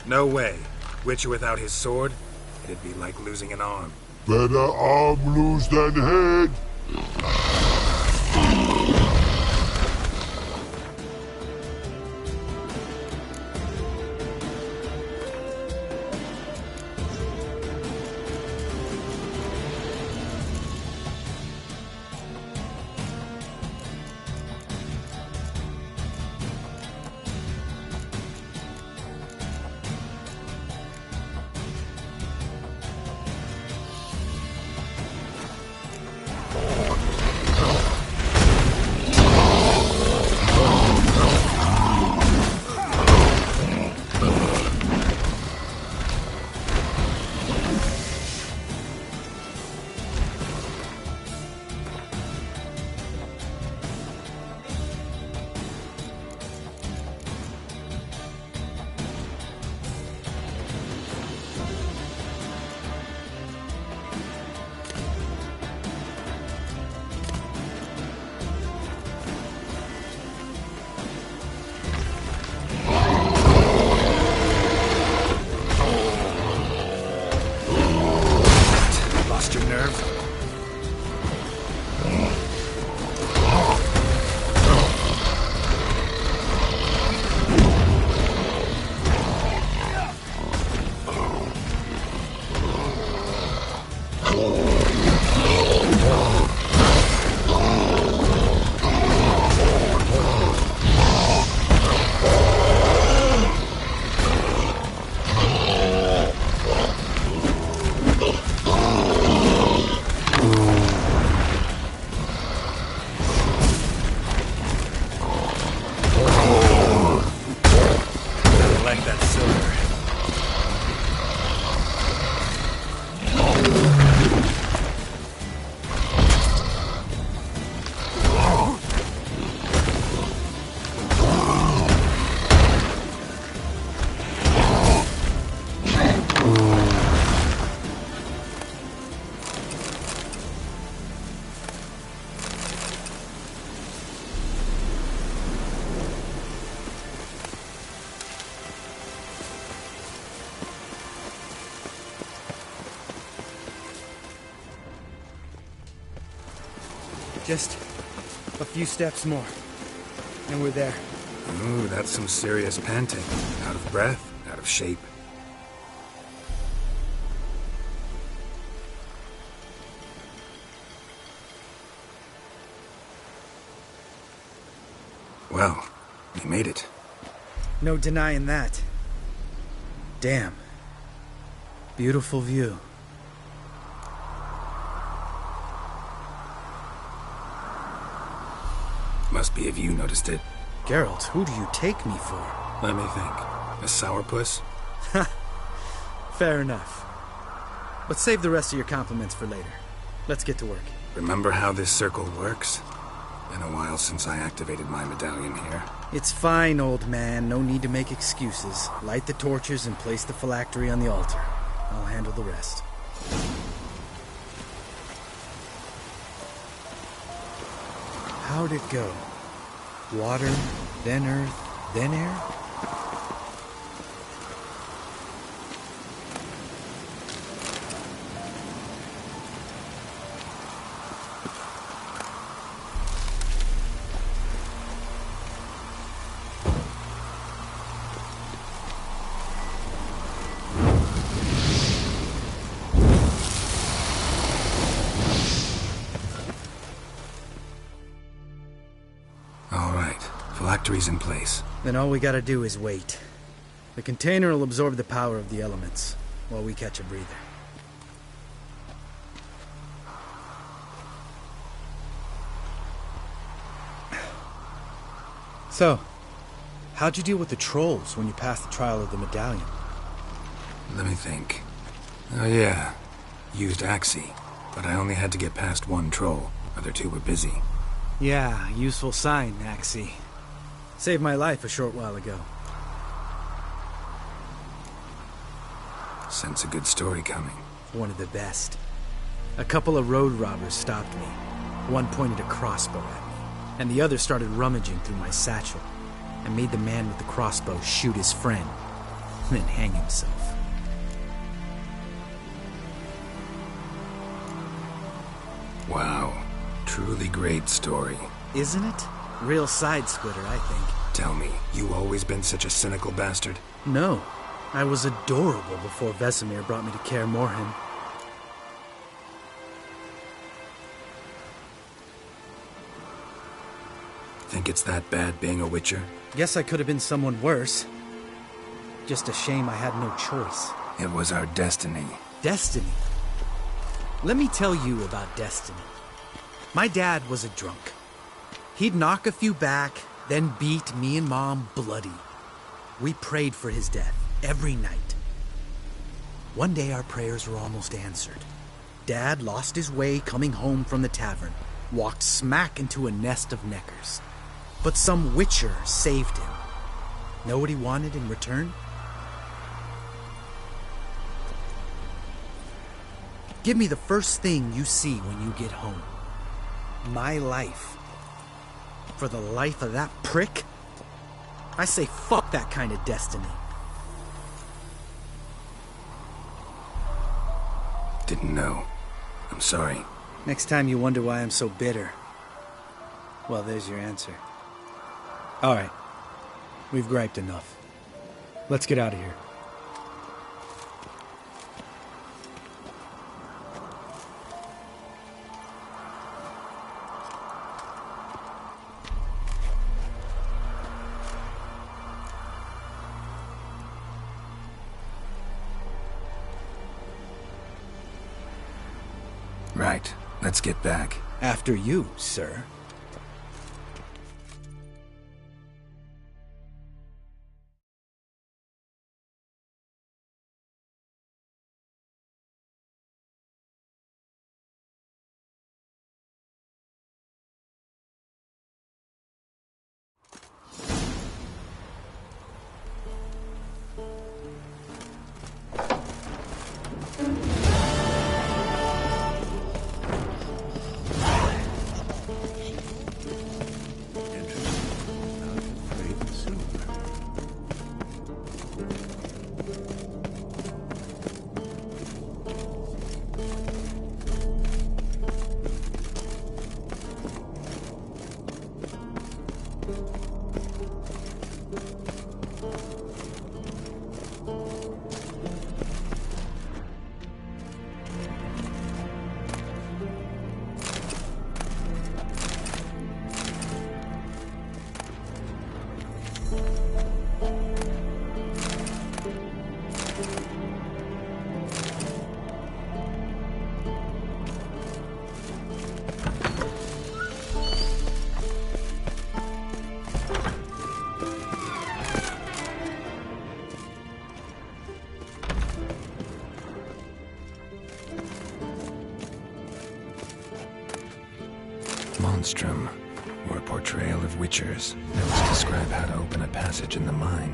No way. Witcher without his sword? It'd be like losing an arm. Better arm lose than head. like that silver. Just a few steps more, and we're there. Ooh, that's some serious panting. Out of breath, out of shape. Well, we made it. No denying that. Damn. Beautiful view. Must be if you noticed it. Geralt, who do you take me for? Let me think. A sourpuss? Fair enough. But save the rest of your compliments for later. Let's get to work. Remember how this circle works? Been a while since I activated my medallion here. It's fine, old man. No need to make excuses. Light the torches and place the phylactery on the altar. I'll handle the rest. How'd it go? Water, then earth, then air? Phylactery's in place. Then all we gotta do is wait. The container will absorb the power of the elements, while we catch a breather. So, how'd you deal with the trolls when you passed the trial of the medallion? Let me think. Oh yeah, used Axii, but I only had to get past one troll. Other two were busy. Yeah, useful sign, Axii. Saved my life a short while ago. Sense a good story coming. One of the best. A couple of road robbers stopped me. One pointed a crossbow at me, and the other started rummaging through my satchel. I made the man with the crossbow shoot his friend, and then hang himself. Wow. Truly great story. Isn't it? Real side-splitter, I think. Tell me, you always been such a cynical bastard? No. I was adorable before Vesemir brought me to Kaer Morhen. Think it's that bad being a Witcher? Guess I could have been someone worse. Just a shame I had no choice. It was our destiny. Destiny? Let me tell you about destiny. My dad was a drunk. He'd knock a few back, then beat me and Mom bloody. We prayed for his death every night. One day our prayers were almost answered. Dad lost his way coming home from the tavern, walked smack into a nest of neckers. But some Witcher saved him. Know what he wanted in return? Give me the first thing you see when you get home. My life. For the life of that prick? I say fuck that kind of destiny. Didn't know. I'm sorry. Next time you wonder why I'm so bitter, well, there's your answer. All right. We've griped enough. Let's get out of here. Right. Let's get back. After you, sir. monstrum, or a portrayal of witchers. Notes describe how to open a passage in the mine.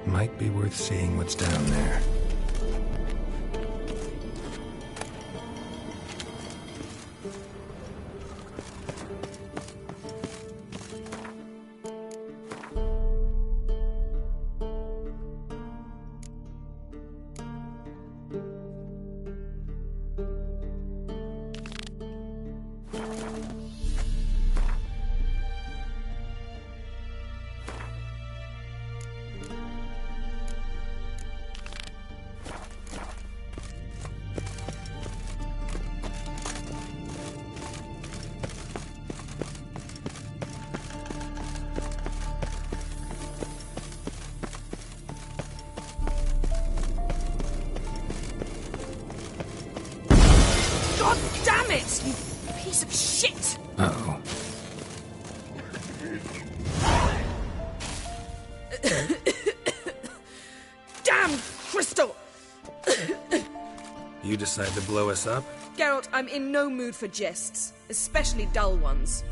Might be worth seeing what's down there. God damn it, you piece of shit! Uh-oh. Damn crystal! You decide to blow us up? Geralt, I'm in no mood for jests, especially dull ones.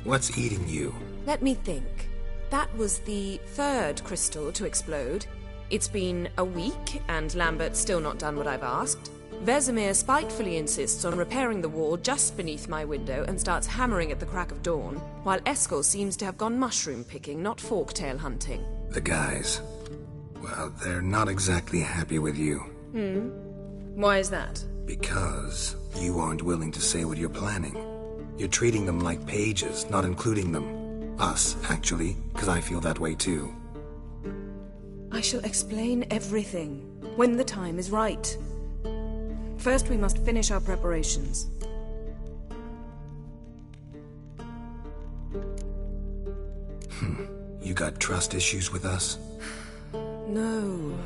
What's eating you? Let me think. That was the third crystal to explode. It's been a week, and Lambert's still not done what I've asked. Vesemir spitefully insists on repairing the wall just beneath my window and starts hammering at the crack of dawn, while Eskel seems to have gone mushroom picking, not forktail hunting. The guys. Well, they're not exactly happy with you. Why is that? Because you aren't willing to say what you're planning. You're treating them like pages, not including them. Us, actually, because I feel that way too. I shall explain everything, when the time is right. First, we must finish our preparations. You got trust issues with us? No.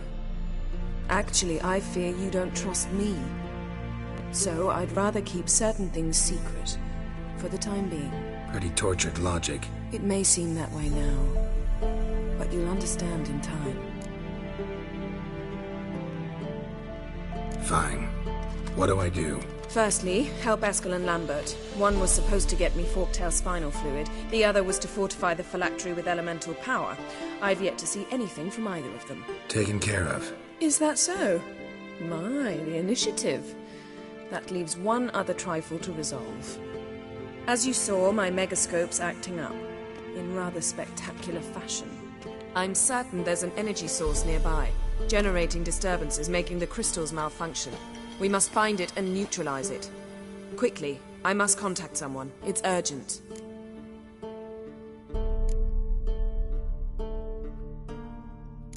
Actually, I fear you don't trust me. So, I'd rather keep certain things secret, for the time being. Pretty tortured logic. It may seem that way now, but you'll understand in time. Fine. What do I do? Firstly, help Eskel and Lambert. One was supposed to get me forktail spinal fluid, the other was to fortify the phylactery with elemental power. I've yet to see anything from either of them. Taken care of. Is that so? My, the initiative. That leaves one other trifle to resolve. As you saw, my megascope's acting up, in rather spectacular fashion. I'm certain there's an energy source nearby, generating disturbances, making the crystals malfunction. We must find it and neutralize it. Quickly, I must contact someone. It's urgent.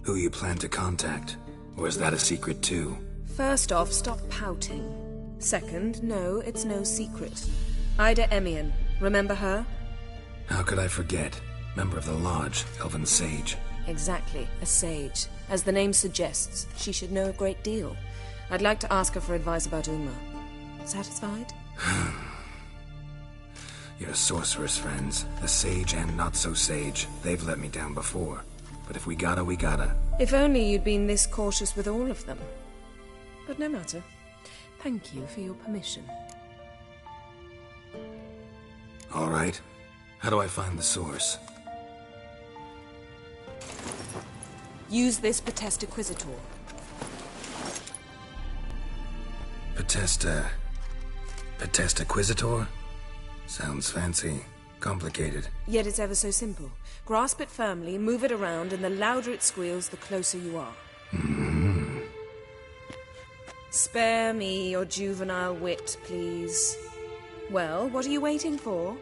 Who you plan to contact? Or is that a secret too? First off, stop pouting. Second, no, it's no secret. Ida Emian. Remember her? How could I forget? Member of the Lodge, Elven Sage. Exactly, a sage. As the name suggests, she should know a great deal. I'd like to ask her for advice about Uma. Satisfied? Your sorceress friends, the sage and not-so-sage, they've let me down before. But if we gotta, we gotta. If only you'd been this cautious with all of them. But no matter. Thank you for your permission. All right. How do I find the source? Use this Potestaquizitor. Potestaquizitor? Sounds fancy. Complicated. Yet it's ever so simple. Grasp it firmly, move it around, and the louder it squeals, the closer you are. Spare me your juvenile wit, please. Well, what are you waiting for?